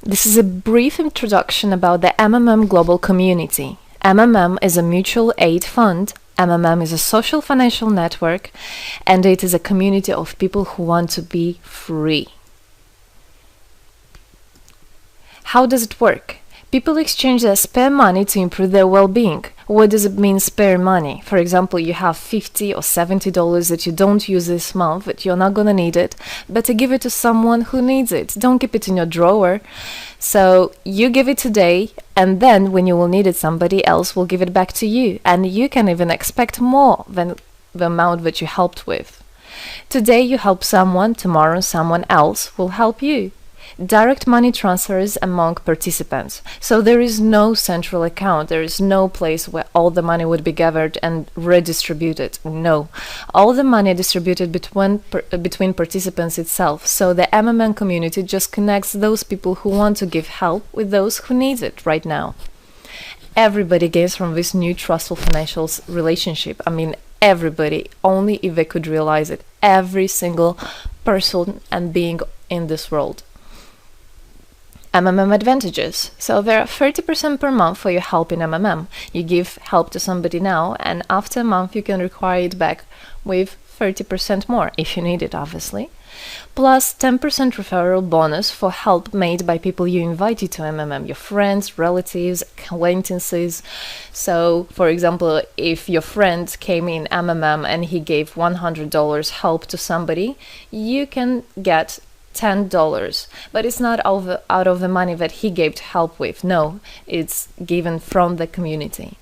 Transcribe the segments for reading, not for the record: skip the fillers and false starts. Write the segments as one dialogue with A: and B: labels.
A: This is a brief introduction about the MMM global community. MMM is a mutual aid fund. MMM is a social financial network, and it is a community of people who want to be free. How does it work? People exchange their spare money to improve their well-being. What does it mean, spare money? For example, you have $50 or $70 that you don't use this month, that you're not gonna need it. Better give it to someone who needs it. Don't keep it in your drawer. So you give it today, and then when you will need it, somebody else will give it back to you. And you can even expect more than the amount that you helped with. Today you help someone, tomorrow someone else will help you. Direct money transfers among participants. So there is no central account. There is no place where all the money would be gathered and redistributed. No. All the money distributed between participants itself. So the MMM community just connects those people who want to give help with those who need it right now. Everybody gains from this new trustful financial relationship. I mean, everybody, only if they could realize it. Every single person and being in this world. MMM advantages. So there are 30% per month for your help in MMM. You give help to somebody now, and after a month you can require it back with 30% more, if you need it, obviously. Plus 10% referral bonus for help made by people you invited to MMM, your friends, relatives, acquaintances. So, for example, if your friend came in MMM and he gave $100 help to somebody, you can get $10, but it's not out of the money that he gave help with. No, it's given from the community.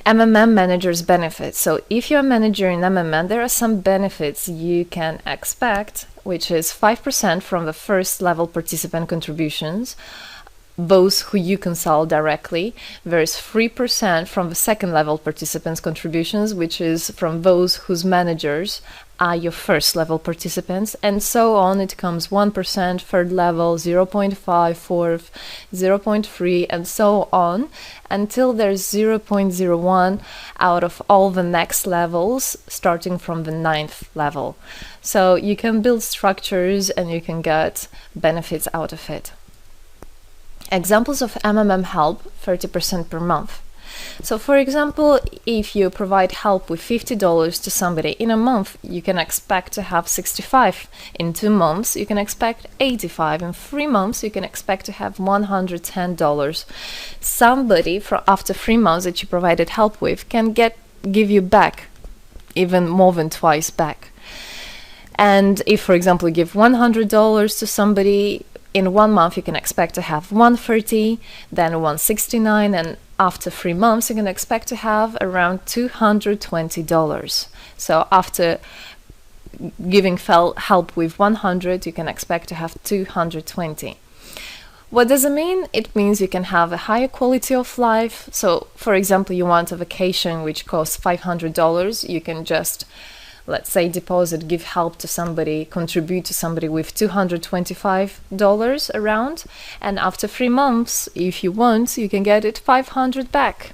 A: MMM managers benefits. So if you're a manager in MMM, there are some benefits you can expect, which is 5% from the first level participant contributions, those who you consult directly. There's 3% from the second level participants contributions, which is from those whose managers are your first level participants, and so on. It comes 1%, third level, 0.5, fourth, 0.3, and so on, until there's 0.01 out of all the next levels, starting from the 9th level. So you can build structures and you can get benefits out of it. Examples of MMM help, 30% per month. So for example, if you provide help with $50 to somebody in a month, you can expect to have 65. In 2 months, you can expect 85. In 3 months, you can expect to have $110. Somebody after 3 months that you provided help with can give you back even more than twice back. And if, for example, you give $100 to somebody, in 1 month you can expect to have $130, then $169, and after 3 months you can expect to have around $220. So after giving help with 100, you can expect to have 220. What does it mean? It means you can have a higher quality of life. So for example, you want a vacation which costs $500, you can just, let's say, deposit, give help to somebody, contribute to somebody with $225 around, and after 3 months, if you want, you can get it $500 back.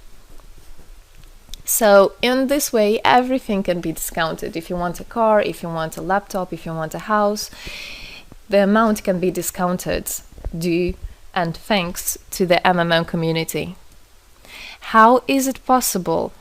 A: So in this way, everything can be discounted. If you want a car, if you want a laptop, if you want a house, the amount can be discounted due and thanks to the MMM community. How is it possible?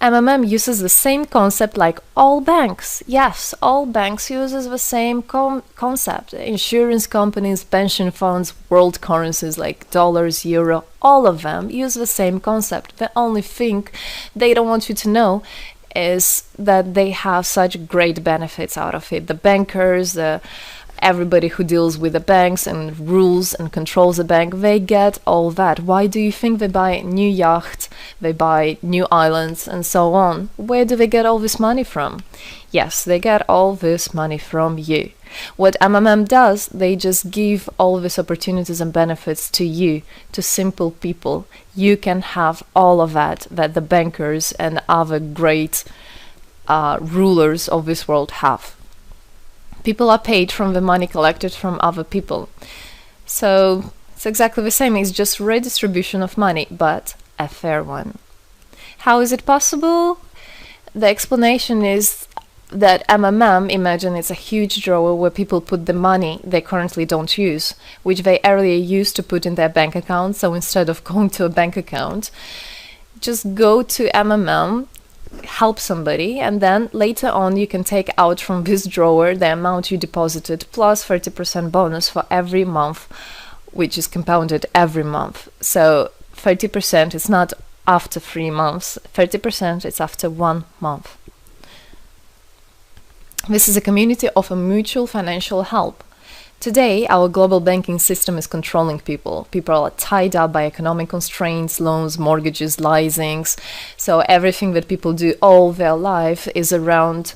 A: MMM uses the same concept like all banks. Yes, all banks uses the same concept. Insurance companies, pension funds, world currencies like dollars, euro, all of them use the same concept. The only thing they don't want you to know is that they have such great benefits out of it. The bankers, everybody who deals with the banks and rules and controls the bank, they get all that. Why do you think they buy new yachts, they buy new islands, and so on? Where do they get all this money from? Yes, they get all this money from you. What MMM does, they just give all these opportunities and benefits to you, to simple people. You can have all of that the bankers and other great rulers of this world have. People are paid from the money collected from other people. So it's exactly the same. It's just redistribution of money, but a fair one. How is it possible? The explanation is that MMM, imagine it's a huge drawer where people put the money they currently don't use, which they earlier used to put in their bank account. So instead of going to a bank account, just go to MMM, help somebody, and then later on you can take out from this drawer the amount you deposited plus 30% bonus for every month, which is compounded every month. So 30% is not after 3 months, 30% is after 1 month. This is a community of a mutual financial help. Today, our global banking system is controlling people. People are tied up by economic constraints, loans, mortgages, leasings. So everything that people do all their life is around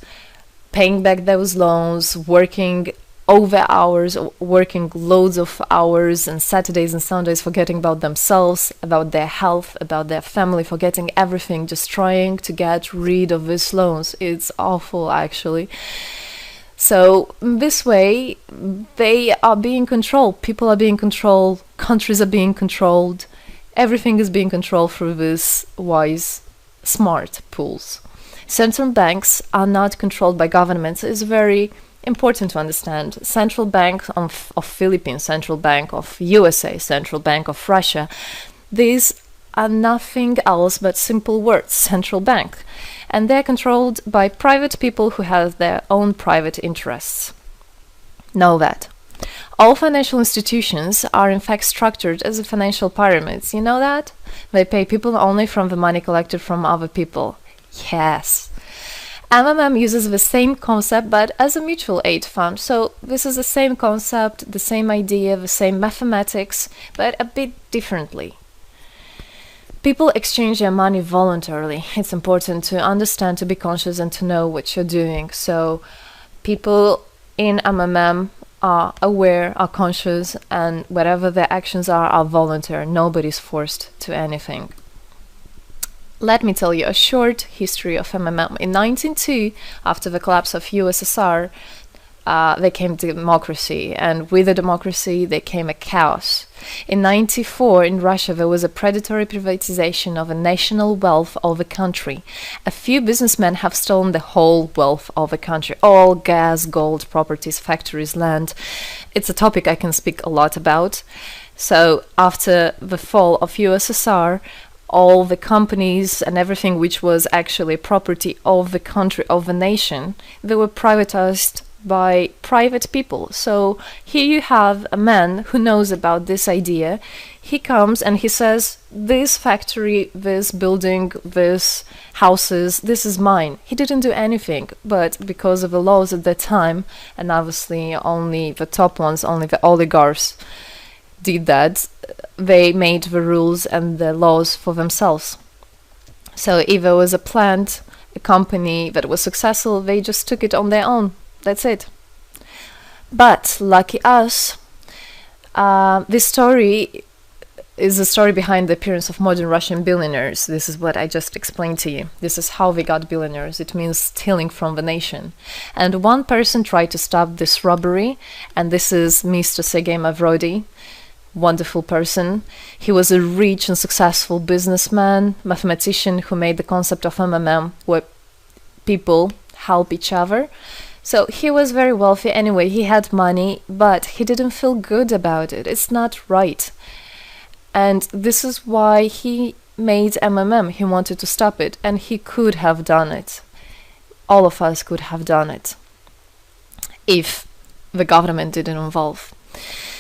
A: paying back those loans, working over hours, working loads of hours and Saturdays and Sundays, forgetting about themselves, about their health, about their family, forgetting everything, just trying to get rid of these loans. It's awful, actually. So this way, they are being controlled. People are being controlled. Countries are being controlled. Everything is being controlled through these wise, smart pools. Central banks are not controlled by governments. It's very important to understand. Central Bank of Philippines, Central Bank of USA, Central Bank of Russia. These are nothing else but simple words, central bank. And they're controlled by private people who have their own private interests. Know that. All financial institutions are in fact structured as a financial pyramids. You know that? They pay people only from the money collected from other people. Yes. MMM uses the same concept but as a mutual aid fund. So this is the same concept, the same idea, the same mathematics, but a bit differently. People exchange their money voluntarily. It's important to understand, to be conscious, and to know what you're doing. So people in MMM are aware, are conscious, and whatever their actions are voluntary. Nobody's forced to anything. Let me tell you a short history of MMM. In 1902, after the collapse of USSR, there came democracy, and with the democracy there came a chaos. In 1994, in Russia, there was a predatory privatization of a national wealth of the country. A few businessmen have stolen the whole wealth of the country, all gas, gold, properties, factories, land. It's a topic I can speak a lot about. So after the fall of USSR, all the companies and everything which was actually property of the country, of the nation, they were privatized by private people. So here you have a man who knows about this idea. He comes and he says, this factory, this building, this houses, this is mine. He didn't do anything, but because of the laws at that time, and obviously only the top ones, only the oligarchs did that, they made the rules and the laws for themselves. So if there was a plant, a company that was successful, they just took it on their own. That's it. But lucky us, this story is the story behind the appearance of modern Russian billionaires. This is what I just explained to you. This is how they got billionaires. It means stealing from the nation. And one person tried to stop this robbery, and this is Mr. Sergei Mavrodi. Wonderful person. He was a rich and successful businessman, mathematician who made the concept of MMM, where people help each other. So he was very wealthy anyway, he had money, but he didn't feel good about it. It's not right. And this is why he made MMM. He wanted to stop it, and he could have done it. All of us could have done it if the government didn't involve.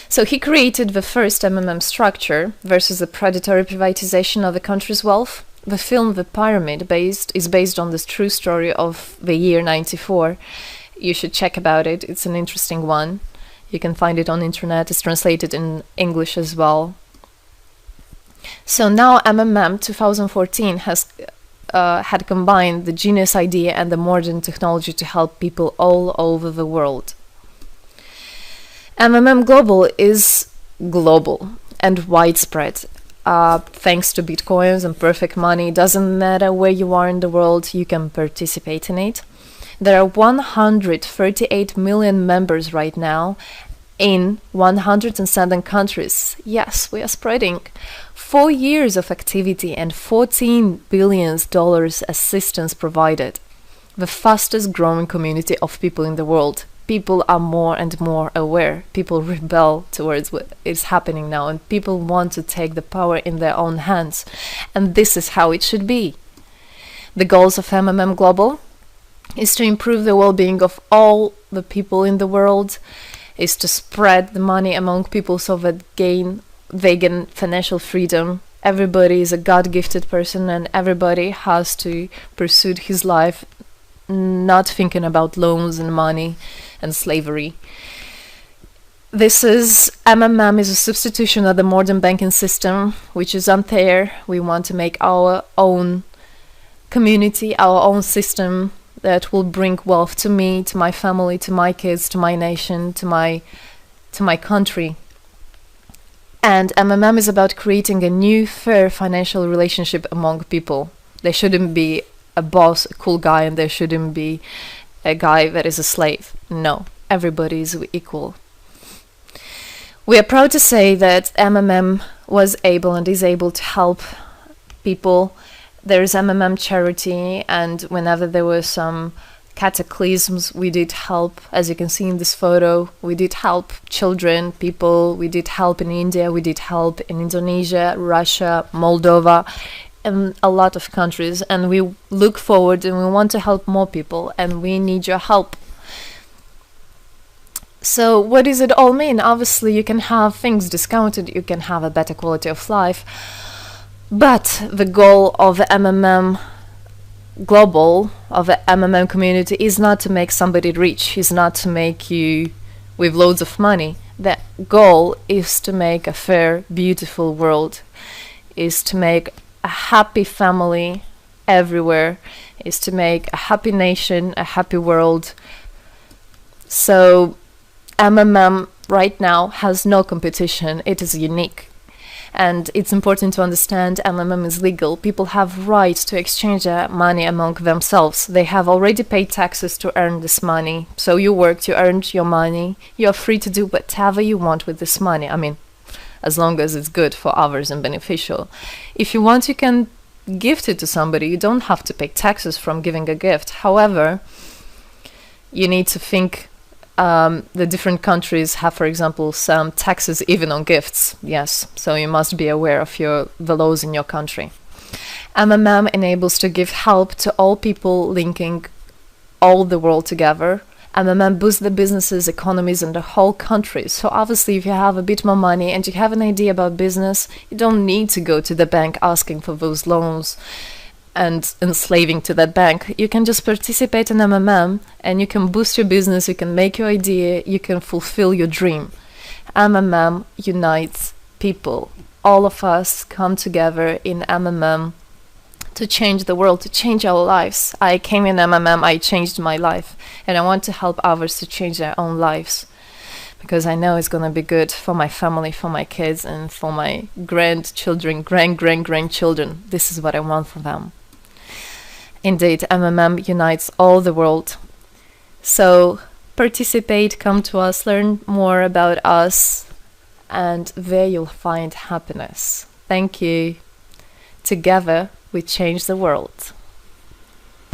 A: So he created the first MMM structure versus the predatory privatization of the country's wealth. The film The Pyramid is based on this true story of the year 94. You should check about it. It's an interesting one. You can find it on the internet. It's translated in English as well. So now MMM 2014 has had combined the genius idea and the modern technology to help people all over the world. MMM Global is global and widespread. Thanks to Bitcoins and perfect money, doesn't matter where you are in the world, you can participate in it. There are 138 million members right now in 107 countries. Yes, we are spreading. 4 years of activity and $14 billion assistance provided. the fastest growing community of people in the world. People are more and more aware. People rebel towards what is happening now, and people want to take the power in their own hands. And this is how it should be. The goals of MMM Global is to improve the well-being of all the people in the world, is to spread the money among people so that they gain financial freedom. Everybody is a God-gifted person, and everybody has to pursue his life not thinking about loans and money and slavery. This is MMM is a substitution of the modern banking system, which is unfair. We want to make our own community, our own system that will bring wealth to me, to my family, to my kids, to my nation, to my country. And MMM is about creating a new, fair financial relationship among people. There shouldn't be a boss, a cool guy, and there shouldn't be a guy that is a slave. No, everybody is equal. We are proud to say that MMM was able and is able to help people. There is MMM charity, and whenever there were some cataclysms, we did help. As you can see in this photo, we did help children, people. We did help in India, we did help in Indonesia, Russia, Moldova, and a lot of countries. And we look forward and we want to help more people, and we need your help. So what does it all mean? Obviously, you can have things discounted, you can have a better quality of life, but the goal of the MMM Global, of the MMM community, is not to make somebody rich, is not to make you with loads of money. The goal is to make a fair, beautiful world, is to make a happy family everywhere, is to make a happy nation, a happy world. So MMM right now has no competition. It is unique. And it's important to understand MMM is legal. People have right to exchange their money among themselves. They have already paid taxes to earn this money. So you worked, you earned your money. You're free to do whatever you want with this money. I mean, as long as it's good for others and beneficial. If you want, you can gift it to somebody. You don't have to pay taxes from giving a gift. However, you need to think the different countries have, for example, some taxes even on gifts. Yes, so you must be aware of the laws in your country. MMM enables to give help to all people, linking all the world together. MMM boosts the businesses, economies, and the whole country. So obviously, if you have a bit more money and you have an idea about business, you don't need to go to the bank asking for those loans and enslaving to that bank. You can just participate in MMM and you can boost your business, you can make your idea, you can fulfill your dream. MMM unites people. All of us come together in MMM to change the world, to change our lives. I came in MMM, I changed my life, and I want to help others to change their own lives, because I know it's going to be good for my family, for my kids, and for my grandchildren, grandchildren. This is what I want for them. Indeed, MMM unites all the world. So participate, come to us, learn more about us, and there you'll find happiness. Thank you. Together, we change the world.